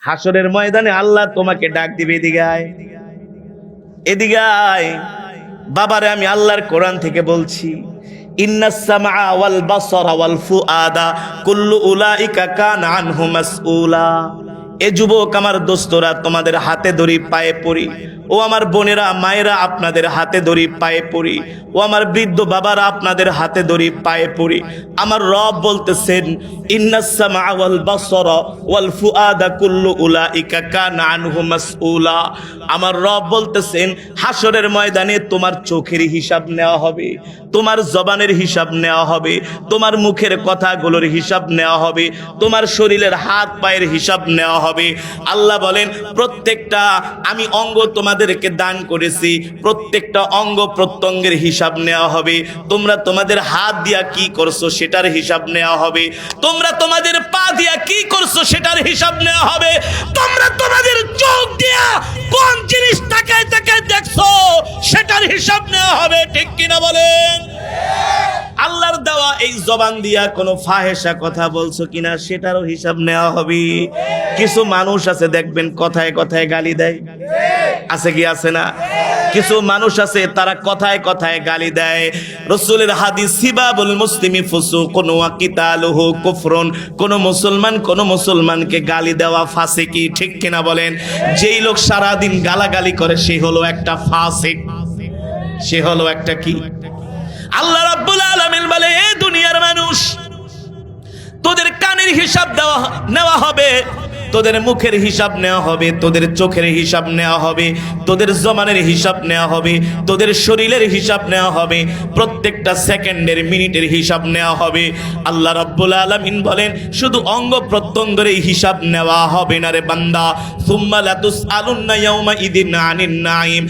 হাসরের ময়দানে আল্লাহ তোমাকে ডাক দিবে, এদিকে আয়, এদিকে আয়। বাবারে, আমি আল্লাহর কোরআন থেকে বলছি, ইন্নাস সামআ ওয়াল বাসারা ওয়াল ফুআদা কুল্লু উলাইকা কানা আনহু মাসউলা। এ যুবক, আমার দোস্তরা, তোমাদের হাতে ধরি, পায়ে পড়ি। ও আমার বোনেরা, মায়েরা, আপনাদের হাতে ধরি, পায়ে পড়ি। ও আমার বৃদ্ধ বাবারা, আপনাদের হাতে ধরি, পায়ে পড়ি। আমার রব বলতেছেন, ইন্নাস সামআ ওয়াল বাসারা ওয়াল ফুআদা কুল্লু উলাইকা কানা আনহু মাসউলা। আমার রব বলতেছেন, হাসরের ময়দানে তোমার চোখের হিসাব নেওয়া হবে, তোমার জবানের হিসাব নেওয়া হবে, তোমার মুখের কথাগুলোর হিসাব নেওয়া হবে, তোমার শরীরের হাত পায়ের হিসাব নেওয়া হবে। আল্লাহ বলেন, প্রত্যেকটা আমি অঙ্গ তোমাদেরকে দান করেছি, প্রত্যেকটা অঙ্গ প্রত্যঙ্গের হিসাব নেওয়া হবে। তোমরা তোমাদের হাত দিয়া কি করছো সেটার হিসাব নেওয়া হবে, তোমরা তোমাদের পা দিয়া কি করছো সেটার হিসাব নেওয়া হবে, তোমরা তোমাদের চোখ দিয়া কোন জিনিস তাকায় তাকায় দেখছো সেটার হিসাব নেওয়া হবে। ঠিক কিনা বলেন? আল্লাহর দেওয়া এই জবান দিয়া কোনো ফাহেসা কথা বলছো কিনা সেটারও হিসাব নেওয়া হবে। কিছু মানুষ আছে দেখবেন কথায় কথায় গালি দেয়, আছে কি আছে না? কিছু মানুষ আছে তারা কথায় কথায় গালি দেয়। রাসূলের হাদিস, সিবাবুল মুসলিমি ফুসুকুন ওয়া কিতালুহু কুফরুন। কোন মুসলমানকে গালি দেওয়া ফাসিকি। ঠিক কিনা বলেন? যেই লোক সারা দিন গালাগালি করে সে হলো একটা ফাসিক, সে হলো একটা কি? আল্লাহ রাব্বুল আলামিন বলে, এ দুনিয়ার মানুষ, তোদের কানের হিসাব নেওয়া হবে, তোদের মুখের হিসাব নেওয়া হবে, তোদের চোখের হিসাব নেওয়া হবে, তোদের জবানের হিসাব নেওয়া হবে, তোদের শরীরের হিসাব নেওয়া হবে, প্রত্যেকটা সেকেন্ডের মিনিটের হিসাব নেওয়া হবে। আল্লাহ রাব্বুল আলামিন বলেন, শুধু অঙ্গ প্রত্যঙ্গের হিসাব নেওয়া হবে না রে বান্দা। সুম্মা লাতুসআলুন্না ইয়াউমা ইদিন আনিন নাঈম।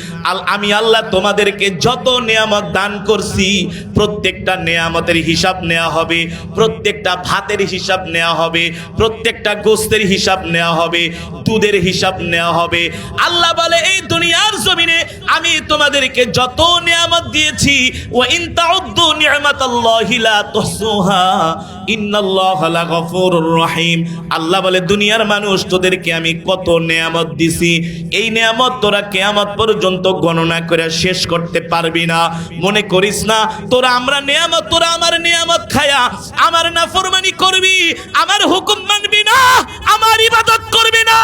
আমি আল্লাহ তোমাদেরকে যত নিয়ামত দান করছি প্রত্যেকটা নিয়ামতের হিসাব নেওয়া হবে, প্রত্যেকটা ভাতের হিসাব নেওয়া হবে, প্রত্যেকটা গোশতের হিসাব নেওয়া হবে, দুধের হিসাব নেওয়া হবে। আল্লাহ বলে, এই দুনিয়ার জমিনে আমি তোমাদেরকে যত নিয়ামত দিয়েছি, ওয়া ইন তাউদ্দু নি'মাতাল্লাহি লা তুহসুহা ইন্নাল্লাহা লাগফুরুর রহিম। আল্লাহ বলে, দুনিয়ার মানুষ, তোদেরকে আমি কত নিয়ামত দিছি, এই নিয়ামত তোরা কিয়ামত পর্যন্ত গণনা করে শেষ করতে পারবি না। মনে করিস না তোরা আমার নিয়ামত খায়া আমার নাফরমানি করবি, আমার হুকুম মানবি না, আমার ইবাদত করবি না,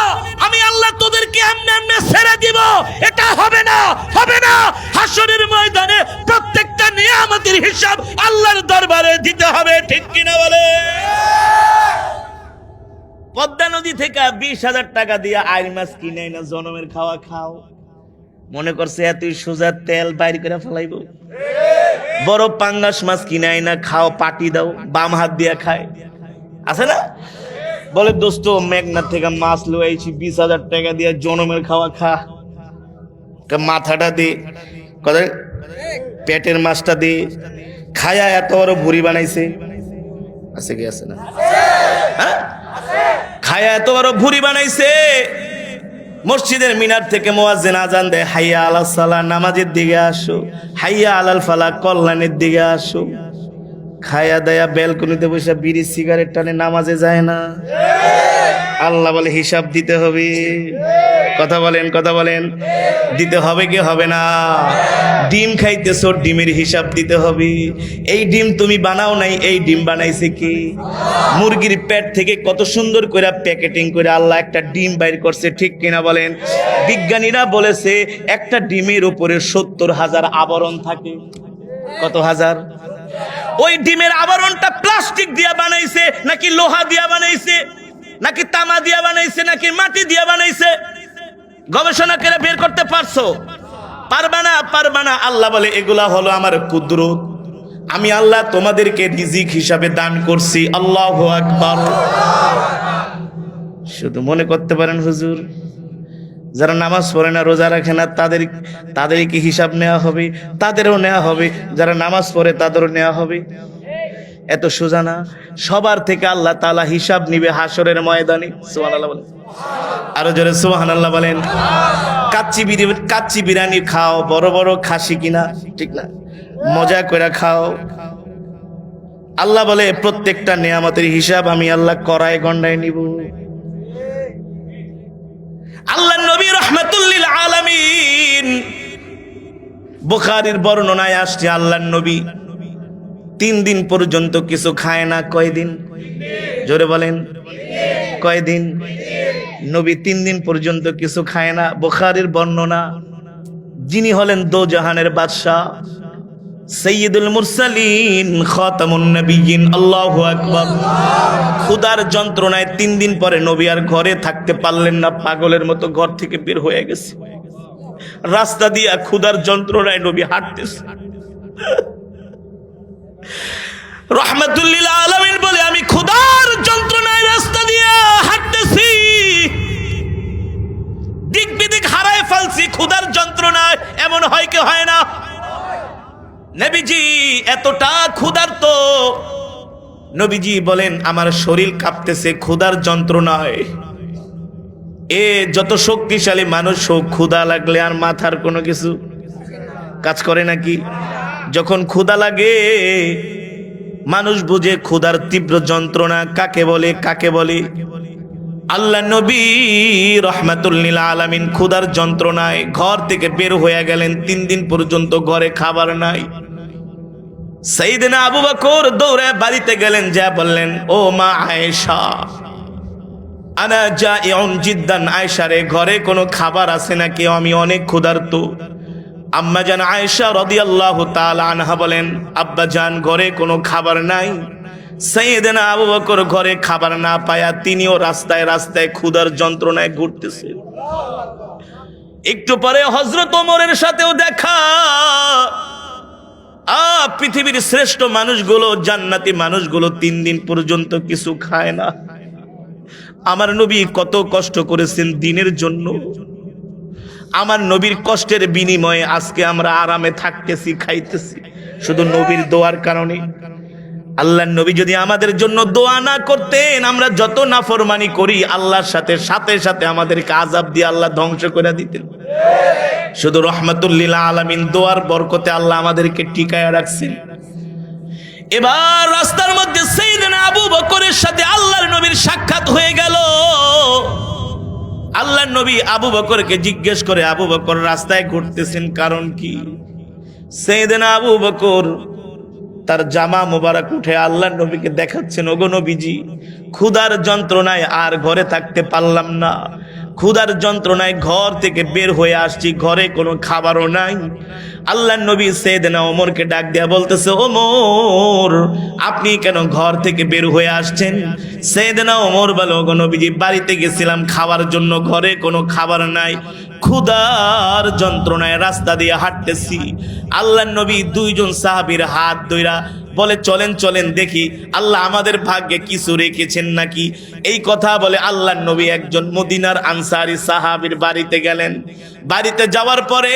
আমি আল্লাহ তোদেরকে এমনি এমনি ছেড়ে দিব। এটা হবে না, হবে না। হাসরের ময়দানে প্রত্যেকটা নিয়ামতের হিসাব আল্লাহর দরবারে দিতে হবে। ঠিক কিনা বলে? পদ্মা নদী থেকে 20,000 টাকা দিয়ে আইল মাছ কিনে না জনমের খাওয়া খাও, মনে করছে এতই সোজা তেল বাইর করে ফেলাইব। বড় পাঙ্গাস মাছ কিনে না খাও, পাটি দাও, বাম হাত দিয়া খায়, আছে না? বলে, দোস্ত মেঘনা থেকে মাছ লইছি 20,000 টাকা দিয়ে, জনমের খাওয়া খা, মাথাটা দে, কথা পেটের মাছটা দে, খায়া এত বড় ভুড়ি বানাইছে, আছে কি আছে না? হ্যাঁ, খায়া এত বড় ভুড়ি বানাইছে। মসজিদের মিনার থেকে মুয়াজ্জিন আজান দেয়, হাইয়া আলাস সালাহ, নামাজের দিকে আসো, হাইয়া আলাল ফালাহ, কল্যাণের দিকে আসো। খায়া দেয়া বেলকনিতে বসে বিড়ি সিগারেট টানে, নামাজে যায় না। আল্লাহ বলে, হিসাব দিতে হবে। কথা বলেন, দিতে হবে কি হবে না? ডিম খাইতেছো, ডিমের হিসাব দিতে হবে। এই ডিম তুমি বানাও নাই, এই ডিম বানাইছে কি? মুরগির পেট থেকে কত সুন্দর করে প্যাকেটিং করে আল্লাহ একটা ডিম বাইর করছে। ঠিক কিনা বলেন? বিজ্ঞানীরা বলেছে একটা ডিমের উপরে 70,000 আবরণ থাকে। কত হাজার? ওই ডিমের আবরণটা প্লাস্টিক দিয়া বানাইছে, নাকি লোহা দিয়া বানাইছে, নাকি তামা দিয়া বানাইছে, নাকি মাটি দিয়া বানাইছে? গবেষণা করে বের করতে পারছো? পারবা না। আল্লাহ বলে, এগুলা হলো আমার কুদরত, আমি আল্লাহ তোমাদেরকে রিজিক হিসাবে দান করছি। আল্লাহু আকবার। শুধু মনে করতে পারেন, হুজুর যারা নামাজ পড়ে না, রোজা রাখে না, তাদেরকে হিসাব নেওয়া হবে, তাদেরও নেওয়া হবে, যারা নামাজ পড়ে তাদেরও নেওয়া হবে। এত সোজা না। সবার থেকে আল্লাহ তাআলা হিসাব নিবে হাসরের ময়দানে। সুবহানাল্লাহ বলেন, আরো জোরে সুবহানাল্লাহ বলেন। কাচ্চি বিরিয়ানি খাও, বড় বড় খাসি কিনা, ঠিক না, মজা করে খাও। আল্লাহ বলে, প্রত্যেকটা নিয়ামতের হিসাব আমি আল্লাহ করায় গন্ডায় নিব। আল্লাহর নবী রাহমাতুল লিল আলামিন, বুখারীর বর্ণনায় আসছে আল্লাহর নবী 3 দিন পর্যন্ত কিছু খায় না। কয়দিন? জোরে বলেন, কয়দিন? নবী 3 দিন পর্যন্ত কিছু খায় না। বুখারীর বর্ণনা, যিনি হলেন দোজাহানের বাদশা, সাইয়্যিদুল মুরসালিন, খাতামুন নবিয়্যিন, আল্লাহু আকবার। ক্ষুধার যন্ত্রণায় 3 দিন পরে নবী আর ঘরে থাকতে পারলেন না, পাগলের মতো ঘর থেকে বের হয়ে গেছে। রাস্তা দিয়া ক্ষুধার যন্ত্রণায় নবী হাঁটতেছে। রাহমাতুল লিল আলামিন বলে, আমি ক্ষুধার যন্ত্রণায় রাস্তা দিয়া হাঁটতেছি, দিক বিদিক হারায় ফেলছি ক্ষুধার যন্ত্রণায়। এমন হয় কি হয় না? নবীজি এতটা ক্ষুধার্ত, নবীজি বলেন আমার শরীর কাঁপতেছে ক্ষুধার যন্ত্রণায়। যত শক্তিশালী মানুষ হোক, ক্ষুধা লাগলে আর মাথার কোনো কিছু কাজ করে নাকি? যখন ক্ষুধা লাগে মানুষ বুঝে ক্ষুধার তীব্র যন্ত্রণা কাকে বলে, কাকে বলে। আল্লাহ নবী রাহমাতুল লিল আলামিন ক্ষুধার যন্ত্রণায় ঘর থেকে বের হয়ে গেলেন। 3 দিন পর্যন্ত ঘরে খাবার নাই। সাইয়েদনা আবু বকর দৌড়ে বাড়িতে গেলেন, যা বললেন, ও মা আয়েশা, আনা জাইউন জিদ্দান, আয়েশা রে, ঘরে কোনো খাবার আছে নাকি? আমি অনেক ক্ষুধার্ত। আম্মা জান আয়েশা রাদিয়াল্লাহু তাআলা আনহা বলেন, আব্বা জান, ঘরে কোনো খাবার নাই। সাইয়েদনা আবু বকর ঘরে খাবার না পায়া তিনিও রাস্তায় রাস্তায় ক্ষুধার যন্ত্রণায় ঘুরতেছে। একটু পরে হযরত ওমরের সাথেও দেখা। পৃথিবীর শ্রেষ্ঠ মানুষগুলো, জান্নাতি মানুষগুলো 3 দিন পর্যন্ত কিছু খায় না। আমার নবী কত কষ্ট করেছেন দিনের জন্য। আমার নবীর কষ্টের বিনিময়ে আজকে আমরা আরামে থাকতেছি, খাইতেছি, শুধু নবীর দোয়ার কারণে। আল্লাহর নবী যদি আমাদের জন্য দোয়া না করতেন, আমরা যত নাফরমানি করি আল্লাহর সাথে সাথে সাথে আমাদেরকে আযাব দিয়ে আল্লাহ ধ্বংস করে দিতেন। শুধু রাহমাতুল লিল আলামিন দোয়ার বরকতে আল্লাহ আমাদেরকে টিকায় রাখছেন। এবার রাস্তার মধ্যে সাইয়েদনা আবু বকরের সাথে আল্লাহর নবীর সাক্ষাৎ হয়ে গেল। আল্লাহর নবী আবু বকরকে জিজ্ঞেস করে, আবু বকর রাস্তায় ঘুরতেছেন কারণ কি? সাইয়েদনা আবু বকর তার জামা মোবারক উঠে আল্লাহর নবীকে দেখাচ্ছেন, ওগো নবীজি, ক্ষুধার যন্ত্রণায় আর ঘরে থাকতে পারলাম না, ক্ষুধার যন্ত্রণায় ঘর থেকে বের হয়ে আসছি, ঘরে কোনো খাবারও নাই। আল্লাহর নবী সাইয়েদনা ওমরকে ডাক দেয়া বলতেছে, ওমর, আপনি কেন ঘর থেকে বের হয়ে আসছেন? সাইয়েদনা ওমর বলে, ওগো নবীজি, বাড়িতে গেছিলাম খাবার জন্য, ঘরে কোনো খাবার নাই, ক্ষুধার যন্ত্রণায় রাস্তা দিয়ে হাঁটতেছি। আল্লাহর নবী 2 জন সাহাবীর হাত ধইরা বলে, চলেন চলেন দেখি আল্লাহ আমাদের ভাগ্যে কিছু রেখেছেন নাকি। এই কথা বলে আল্লাহর নবী একজন মদিনার আনসারী সাহাবীর বাড়িতে গেলেন। বাড়িতে যাওয়ার পরে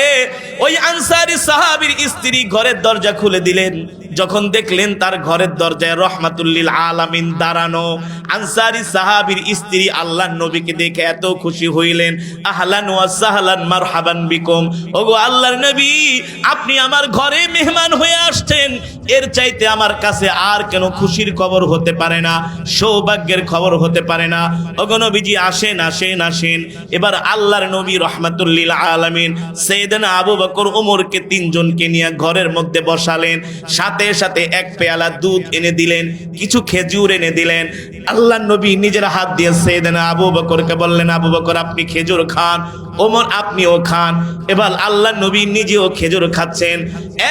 ওই আনসারী সাহাবীর স্ত্রী ঘরের দরজা খুলে দিলেন। যখন দেখলেন তার ঘরের দরজায় রাহমাতুল লিল আলামিন দাঁড়ানো, আনসারী সাহাবীর স্ত্রী আল্লাহর নবীকে দেখে এত খুশি হইলেন, আহলান ওয়া সাহলান মারহাবান বিকুম, ওগো আল্লাহর নবী, আপনি আমার ঘরে মেহমান হয়ে আসছেন, এর চাইতে আমার কাছে আর কেন খুশির খবর হতে পারে না, সৌভাগ্যের খবর হতে পারে না। ওগো নবীজি, আসেন আসেন আসেন। এবার আল্লাহর নবী রাহমাতুল লিল আলামিন সাইয়েদনা আবু বকর ওমরকে 3 জনকে নিয়ে ঘরের মধ্যে বসালেন। সাথে সাথে 1 পেয়ালা দুধ এনে দিলেন, কিছু খেজুর এনে দিলেন। আল্লাহর নবী নিজের হাত দিয়ে সাইয়েদনা আবু বকরকে বললেন, আবু বকর, আপনি খেজুর খান, ওমর আপনিও খান। এবার আল্লাহর নবী নিজেও খেজুর খাচ্ছেন।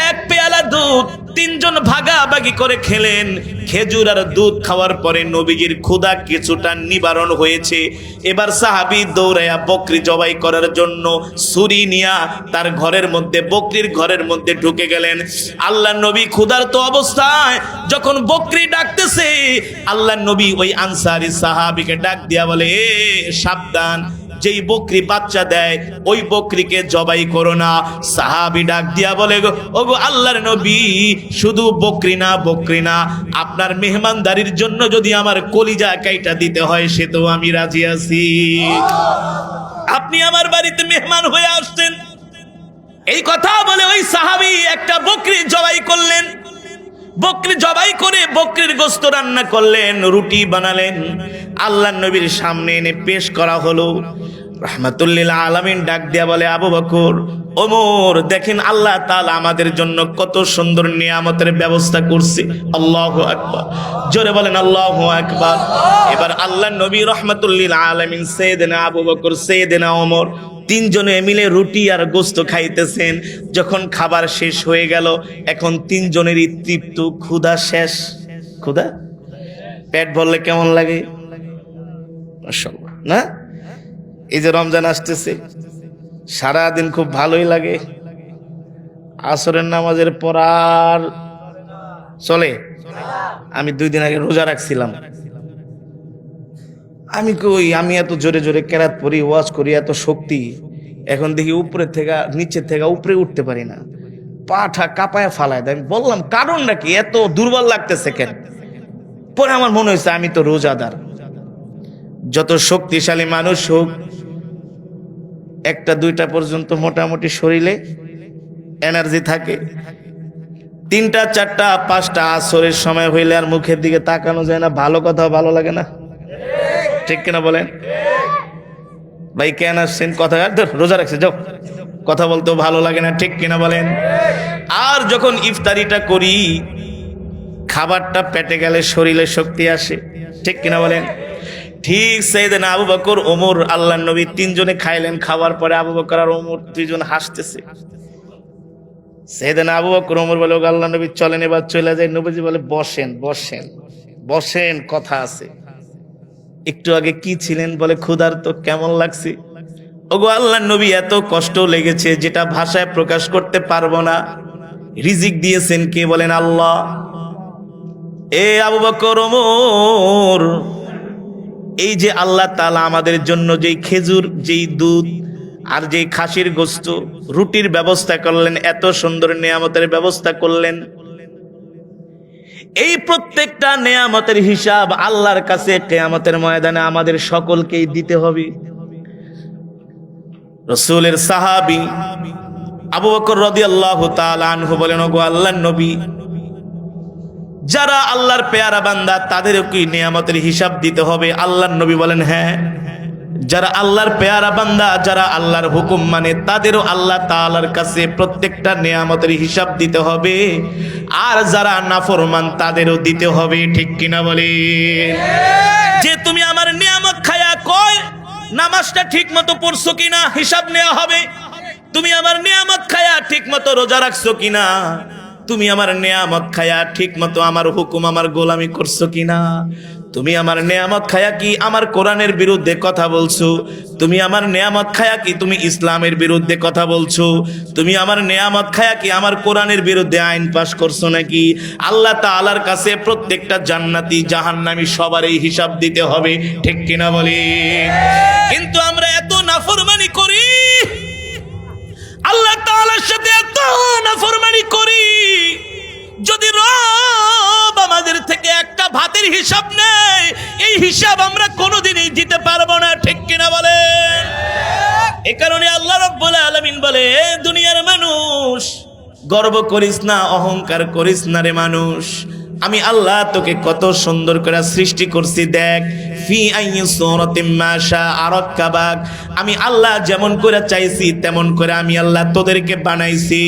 1 পেয়ালা দুধ 3 জন ভাগাভাগি করে খেলেন। খেজুর আর দুধ খাওয়ার পরে নবীজির ক্ষুধা কিছুটা নিবারণ হয়েছে। এবার সাহাবী দৌড়ায়া বকরি জবাই করার জন্য ছুরি নিয়া তার ঘরের মধ্যে, বকরির ঘরের মধ্যে ঢুকে গেলেন। আল্লাহর নবী ক্ষুধার্ত অবস্থায় যখন বকরি ডাকতেছে, আল্লাহর নবী ওই আনসারী সাহাবীকে ডাক দিয়া বলে, সাবধান, যেই বকরি বাচ্চা দেয় ওই বকরিকে জবাই করো না। সাহাবী ডাক দিয়া বলে, ওগো আল্লাহর নবী, শুধু বকরি না, আপনার মেহমানদারির জন্য যদি আমার কলিজা কাইটা দিতে হয় সে তো আমি রাজি আছি। আপনি আমার বাড়িতে মেহমান হয়ে আসছেন। এই কথা বলে ওই সাহাবী একটা বকরি জবাই করলেন। বকরি জবাই করে বকরির গোশত রান্না করলেন, রুটি বানালেন। আল্লাহর নবীর সামনে এনে পেশ করা হলো। রাহমাতুল্লিল আলামিন ডাক দিয়া বলে, আবু বকর, ওমর, দেখেন আল্লাহ তাআলা আমাদের জন্য কত সুন্দর নিয়ামতের ব্যবস্থা করছে। আল্লাহু আকবার, জোরে বলেন আল্লাহু আকবার। এবার আল্লাহর নবী রাহমাতুল্লিল আলামিন সাইয়েদনা আবু বকর, সাইয়েদনা ওমর তিনজনে মিলে রুটি আর গোশত খাইতেছেন। যখন খাবার শেষ হয়ে গেল, এখন তিনজনেরই তৃপ্ত, ক্ষুধা শেষ। ক্ষুধা, পেট ভরলে কেমন লাগে মাশাআল্লাহ না? এই যে রমজান আসতেছে, সারাদিন খুব ভালোই লাগে। আসরের নামাজের পর আর চলে। আমি 2 দিন আগে রোজা রাখছিলাম। আমি এত জোরে জোরে কেরাত পড়ি, ওয়াজ করি, এত শক্তি, এখন দেখি উপরের থেকে নিচের থেকে উপরে উঠতে পারি না, পাঠা কাঁপায় ফালায় দেয়। আমি বললাম কারণ নাকি এত দুর্বল লাগতেছে কেন? পরে আমার মনে হয়েছে আমি তো রোজাদার। যত শক্তিশালী মানুষ হোক, 1টা 2টা পর্যন্ত মোটামুটি শরীরে এনার্জি থাকে, 3টা 4টা 5টা আসরের সময় হইলে আর মুখের দিকে তাকানো যায় না, ভালো কথা ভালো লাগে না, ঠিক কিনা বলেন? ভাই কেন আসছেন? কথা রোজা রাখছে, যাও, কথা বলতেও ভালো লাগে না, ঠিক কিনা বলেন? আর যখন ইফতারিটা করি, খাবারটা পেটে গেলে শরীরে শক্তি আসে, ঠিক কিনা বলেন? ঠিক সাইয়েদনা আবু বকর, ওমর, আল্লাহর নবী তিনজনে খাইলেন। খাওয়ার পরে আবু বকর আর ওমর দুইজন হাসতেছে। সাইয়েদনা আবু বকর, ওমর বলে, ও আল্লাহর নবী চলেন এবার চলে যায়। নবীজি বলে, বসেন বসেন বসেন, কথা আছে। একটু আগে কি ছিলেন? বলে ক্ষুধার্ত, কেমন লাগছে? ওগো আল্লাহর নবী, এত কষ্ট লেগেছে যেটা ভাষায় প্রকাশ করতে পারবো না। রিজিক দিয়েছেন কে? বলেন আল্লাহ। এ আবু বকর, ওমর, এই যে আল্লাহ তাআলা আমাদের জন্য যেই খেজুর, যেই দুধ আর যেই খাসির গোশত, রুটির ব্যবস্থা করলেন, এত সুন্দর নিয়ামতের ব্যবস্থা করলেন, এই প্রত্যেকটা নিয়ামতের হিসাব আল্লাহর কাছে কিয়ামতের ময়দানে আমাদের সকলকেই দিতে হবে। রাসূলের সাহাবী আবু বকর রাদিয়াল্লাহু তাআলা আনহু বলেন, ওগো আল্লাহর নবী, যারা আল্লাহর পেয়ারা বান্দা তাদেরও কি নিয়ামতের হিসাব দিতে হবে? আল্লাহর নবী বলেন, হ্যাঁ, যারা আল্লাহর পেয়ারা বান্দা, যারা আল্লাহর হুকুম মানে, তাদেরও আল্লাহ তাআলার কাছে প্রত্যেকটা নিয়ামতের হিসাব দিতে হবে। আর যারা নাফরমান তাদেরও দিতে হবে, ঠিক কিনা বলেন? যে তুমি আমার নিয়ামত খায়া কয় নামাজটা ঠিক মতো পড়ছো কিনা হিসাব নেওয়া হবে। তুমি আমার নিয়ামত খায়া ঠিক মতো রোজা রাখছো কিনা, তুমি আমার নিয়ামত খায়া ঠিক মতো আমার হুকুম, আমার গোলামি করছো কিনা, তুমি আমার নিয়ামত খায়া কি আমার কোরআনের বিরুদ্ধে কথা বলছো, তুমি আমার নিয়ামত খায়া কি তুমি ইসলামের বিরুদ্ধে কথা বলছো, তুমি আমার নিয়ামত খায়া কি আমার কোরআনের বিরুদ্ধে আইন পাশ করছো নাকি? আল্লাহ তাআলার কাছে প্রত্যেকটা জান্নাতি জাহান্নামী সবার এই হিসাব দিতে হবে, ঠিক কিনা বলি? কিন্তু আমরা এত নাফরমানি করি, আল্লাহ তাআলার সাথে এত নাফরমানি করি, যদি রব আমাদের থেকে একটা ভাতের হিসাব নেয়, এই হিসাব আমরা কোনোদিনই দিতে পারবো না, ঠিক কিনা বলেন? এই কারণে আল্লাহ রাব্বুল আলামিন বলে, দুনিয়ার মানুষ, গর্ব করিস না, অহংকার করিস না রে মানুষ, আমি আল্লাহ তোকে কত সুন্দর করে সৃষ্টি করছি, দেখ, ফি আইয়ি সূরাতিন মা শাআ রাক্কাবাক, আমি আল্লাহ যেমন করে চাইছি তেমন করে আমি আল্লাহ তোদেরকে বানাইছি।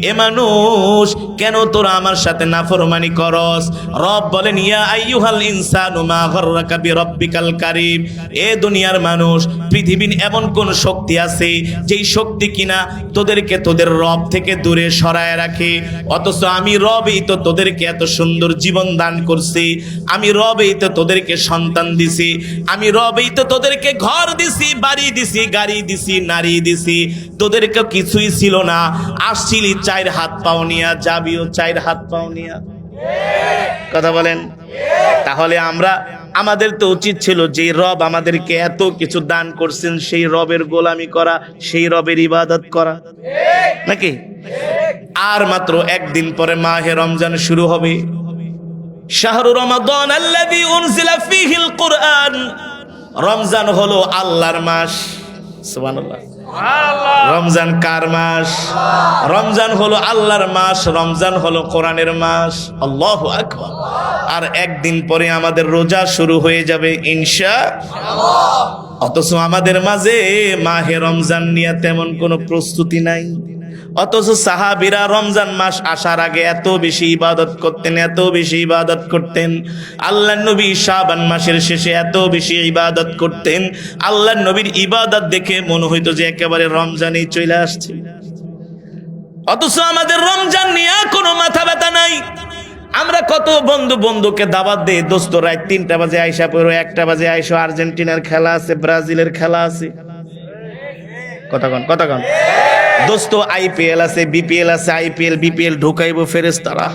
এ মানুষ, কেন তোরা আমার সাথে নাফরমানি করস? রব বলেন, ইয়া আইয়ুহাল ইনসানু মা গাররাকা বিরাব্বিকাল কারীম, এ দুনিয়ার মানুষ, পৃথিবীর এমন কোন শক্তি আছে যেই শক্তি কিনা তোদেরকে তোদের রব থেকে দূরে সরায় রাখে? অথচ আমি রবই তো তোদেরকে এত সুন্দর জীবন দান করছি, আমি রবই তো তোদেরকে সন্তান দিছি, আমি রবই তো তোদেরকে ঘর দিছি, বাড়ি দিছি, গাড়ি দিছি, নারী দিছি, তোদেরকে কিছুই ছিল না, আসছিলি 4 হাত পাও নিয়া, যাবিও 4 হাত পাও নিয়া। কথা বলেন? তাহলে আমাদের তো উচিত ছিল যে রব আমাদেরকে এত কিছু দান করছেন, সেই রবের গোলামি করা, সেই রবের ইবাদত করা, নাকি? আর মাত্র 1 দিন পরে মাহে রমজান শুরু হবে। শাহরু রমাদান আল্লাযী উনজিলা ফীহিল কুরআন, রমজান হলো আল্লাহর মাস। সুবহানাল্লাহ। রমজান কার মাস? রমজান হলো আল্লাহর মাস, রমজান হলো কোরআনের মাস। আল্লাহু আকবার। আর একদিন পরে আমাদের রোজা শুরু হয়ে যাবে ইনশাআল্লাহ। অথচ আমাদের মাঝে মাহে রমজান নিয়ে তেমন কোনো প্রস্তুতি নাই। অথচ সাহাবীরা রমজান মাস আসার আগে এত বেশি ইবাদত করতেন, এত বেশি ইবাদত করতেন। আল্লাহর নবী শাবান মাসের শেষে এত বেশি ইবাদত করতেন, আল্লাহর নবীর ইবাদত দেখে মনে হইতো যে একেবারে রমজানই চলে আসছে। অথচ আমাদের রমজান নিয়ে কোনো মাথা ব্যথা নাই। আমরা কত বন্ধুকে দাওয়াত দেই, দোস্ত রাত 3টা বাজে আইসা পড়ো, 1টা বাজে আইসো, আর্জেন্টিনার খেলা আছে, ব্রাজিলের খেলা আছে, কতক্ষণ দোস্ত আইপিএল আছে, বিপিএল আছে, আইপিএল বিপিএল ঢুকাইবো ফেরেশতারা,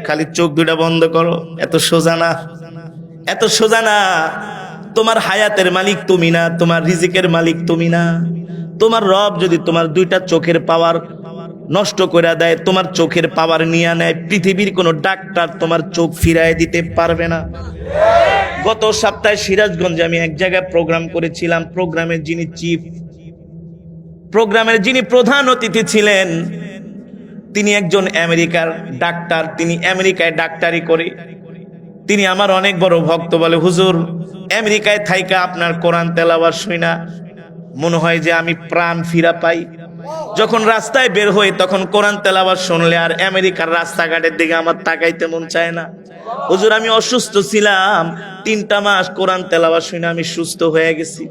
খালি চোখ দুটা বন্ধ করো। এত সোজা না, এত সোজা না। তোমার হায়াতের মালিক তুমি না, তোমার রিজিকের মালিক তুমি না। তোমার রব যদি তোমার 2টা চোখের পাওয়ার নষ্ট করে দেয়, তোমার চোখের পাওয়ার নিয়ে নেয়, পৃথিবীর কোনো ডাক্তার তোমার চোখ ফিরায় দিতে পারবে না। গত সপ্তাহে সিরাজগঞ্জে আমি এক জায়গায় প্রোগ্রাম করেছিলাম। প্রোগ্রামের যিনি প্রধান অতিথি ছিলেন, তিনি একজন আমেরিকার ডাক্তার। তিনি আমেরিকায় ডাক্তারি করে। তিনি আমার অনেক বড় ভক্ত। বলে, হুজুর, আমেরিকায় থাইকা আপনার কোরআন তেলাওয়াত শুনা মনে হয় যে আমি প্রাণ ফিরা পাই। যখন রাস্তায় বের হই তখন কোরআন তেলাওয়াত শুনলে আর আমেরিকার রাস্তাঘাটের দিকে আমার তাকাইতে মন চায় না। হুজুর, আমি অসুস্থ ছিলাম, 3টা মাস কোরআন তেলাওয়াত শুনে আমি সুস্থ হয়ে গেছি।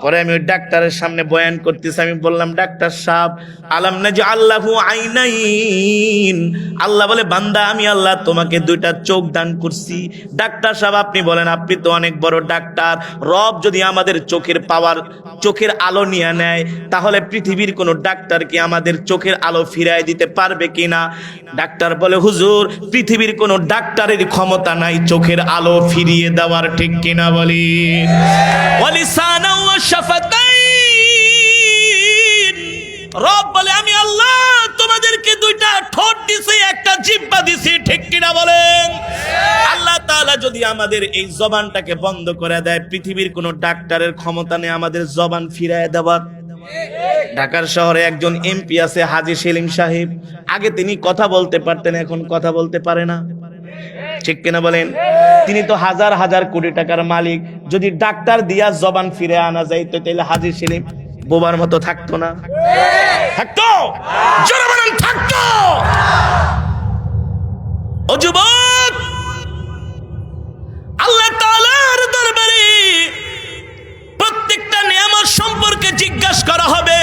পরে আমি ওই ডাক্তারের সামনে বয়ান করতেছি। আমি বললাম, ডাক্তার সাহেব, আলাম নাজআল্লাহু আইনাইন। আল্লাহ বলে, বান্দা, আমি আল্লাহ তোমাকে 2টা চোখ দান করছি। ডাক্তার সাহেব, আপনি বলেন, আপনি তো অনেক বড় ডাক্তার। রব যদি আমাদের চোখের পাওয়ার, চোখের আলো নিয়ে নেয়, তাহলে পৃথিবীর কোনো ডাক্তার কি আমাদের চোখের আলো ফিরায় দিতে পারবে কিনা? ডাক্তার বলে, হুজুর, পৃথিবীর কোনো ডাক্তারের ক্ষমতা নাই চোখের আলো ফিরিয়ে দেওয়ার, ঠিক কিনা বলি? ওয়ালিসানা ওয়া শাফাতাইন। রব বলে, আমি আল্লাহ তোমাদেরকে 2টা ঠোঁট দিছি, একটা জিহ্বা দিছি, ঠিক কিনা বলেন? আল্লাহ তাআলা যদি আমাদের এই জবানটাকে বন্ধ করে দেয়, পৃথিবীর কোনো ডাক্তারের ক্ষমতা নেই আমাদের জবান ফিরায় দেওয়ার। ঢাকার শহরে একজন এমপি আছে, হাজী সেলিম সাহেব। আগে তিনি কথা বলতে পারতেন, এখন কথা বলতে পারে না, ঠিক কিনা বলেন? তিনি তো হাজার হাজার কোটি টাকার মালিক। যদি ডাক্তার দিয়া জবান ফিরে আনা যাইতো, তাহলে হাজী সেলিম বোবার মতো থাকতো না? থাকতো? জোরে বলেন, থাকতো? ও যুবক, আল্লাহ তাআলার দরবারে প্রত্যেকটা নিয়ামত সম্পর্কে জিজ্ঞাসা করা হবে।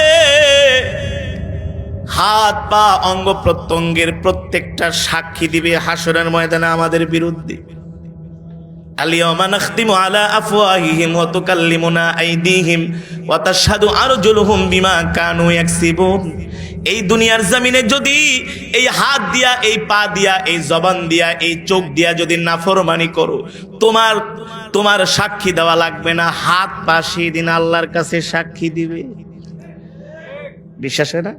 হাত পা অঙ্গ প্রত্যঙ্গের প্রত্যেকটা সাক্ষী দিবে হাসরের ময়দানে আমাদের বিরুদ্ধে। আলিয়াউমা নাখতিমু আলা আফওয়াহিহিম ওয়া তুকাল্লিমুনা আইদিহিম ওয়া তাশহাদু আরজুলুহুম বিমা কানু ইয়াকসিবুন। এই দুনিয়ার জমিনে যদি এই হাত দিয়া, এই পা দিয়া, এই জবান দিয়া, এই চোখ দিয়া যদি নাফরমানি করো, তোমার সাক্ষী দেওয়া লাগবে না। হাত পা সেদিন আল্লাহর কাছে সাক্ষী দিবে। বিশ্বাস হয় না?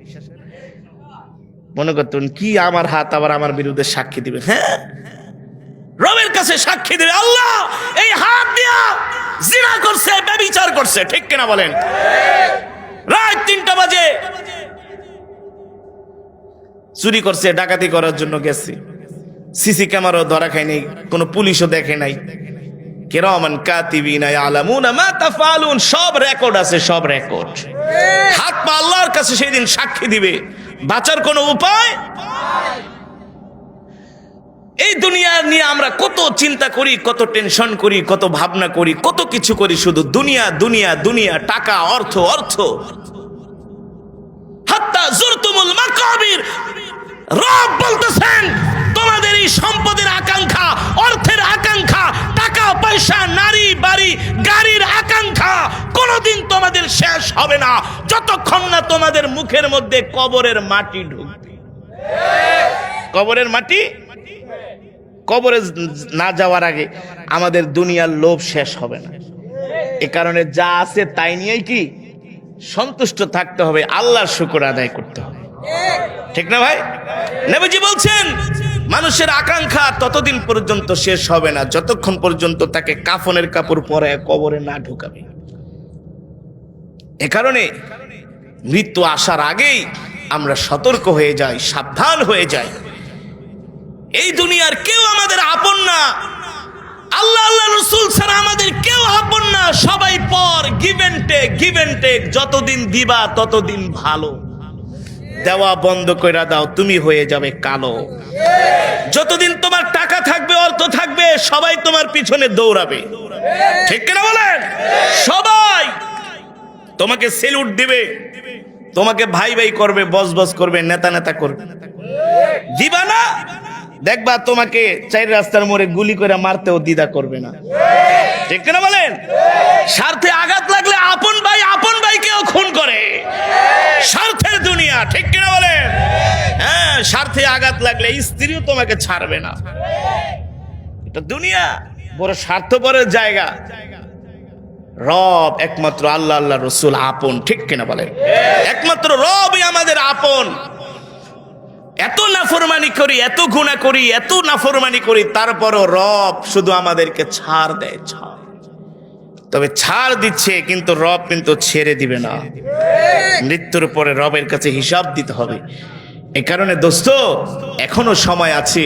মনে করতেন কি আমার হাত আবার আমার বিরুদ্ধে সাক্ষী দিবে? হ্যাঁ, রবের কাছে সাক্ষী দিবে। আল্লাহ এই হাত দিয়া জিনা করছে, ব্যভিচার করছে, ঠিক কিনা বলেন? রাত 3টা বাজে চুরি করছে, ডাকাতি করার জন্য গেছে, সিসি ক্যামেরাও ধরা খায় নাই, কোনো পুলিশও দেখে নাই। কিরামান কাতিবিনা ইয়ালামুনা মা তাফআলুন, সব রেকর্ড আছে, সব রেকর্ড। হাত পা আল্লাহর কাছে সেদিন সাক্ষী দিবে। বাঁচার কোনো উপায়? এই দুনিয়া নিয়ে আমরা কত চিন্তা করি, কত টেনশন করি, কত ভাবনা করি, কত কিছু করি, শুধু দুনিয়া দুনিয়া দুনিয়া, টাকা, অর্থ অর্থ। হাত্তা জুরতুমুল মাকাবির। রব বলতেছেন, তোমাদের এই সম্পদের আকাঙ্ক্ষা, অর্থের আকাঙ্ক্ষা, টাকা পয়সা, নারী বাড়ি গাড়ির আকাঙ্ক্ষা কোনোদিন তোমাদের শেষ হবে না, যতক্ষণ না তোমাদের মুখের মধ্যে কবরের মাটি ঢুকবে। কবরের মাটি, কবরে না যাওয়ার আগে আমাদের দুনিয়ার লোভ শেষ হবে না। এ কারণে যা আছে তাই নিয়েই কি সন্তুষ্ট থাকতে হবে, আল্লাহর শুকর আদায় করতে হবে, ঠিক না ভাই? নবীজি বলছেন, মানুষের আকাঙ্ক্ষা ততদিন পর্যন্ত শেষ হবে না যতক্ষণ পর্যন্ত তাকে কাফনের কাপড় পরে কবরে না ঢুকাবে। এ কারণে মৃত্যু আসার আগেই আমরা সতর্ক হয়ে যাই, সাবধান হয়ে যাই। এই দুনিয়ার কেউ আমাদের আপন না, আল্লাহ আল্লাহ রাসূল ছাড়া আমাদের কেউ আপন না, সবাই পর। গিভ এন্ড টেক, যতদিন দিবা ততদিন ভালো, দেওয়া বন্ধ কইরা দাও, তুমি হয়ে যাবে কালো। যতদিন তোমার টাকা থাকবে, অর্থ থাকবে, সবাই তোমার পিছনে দৌড়াবে, ঠিক কিনা বলেন? সবাই তোমাকে সেলুট দিবে, তোমাকে ভাই ভাই করবে, বস বস করবে, নেতা নেতা করবে। দিবা না, দেখবা তোমাকে চার রাস্তার মোড়ে গুলি করে মারতেও দ্বিধা করবে না, ঠিক কিনা বলেন? স্বার্থে আঘাত লাগলে আপন ভাইকেও খুন করে, স্বার্থের দুনিয়া, ঠিক কিনা বলেন? হ্যাঁ, স্বার্থে আঘাত লাগলে স্ত্রীও তোমাকে ছাড়বে না। এটা দুনিয়া, বড় স্বার্থপরের জায়গা। রব একমাত্র আল্লাহ আল্লাহ রাসূল আপন, ঠিক কিনা বলেন? একমাত্র রবই আমাদের আপন। এত নাফরমানি করি, এত গুনাহ করি, এত নাফরমানি করি, তারপরও রব শুধু আমাদেরকে ছাড় দেয়, ছাড়। তবে ছাড় দিচ্ছে, কিন্তু রব কিন্তু ছেড়ে দিবে না। মৃত্যুর পরে রবের কাছে হিসাব দিতে হবে। এই কারণে দোস্ত, এখনো সময় আছে।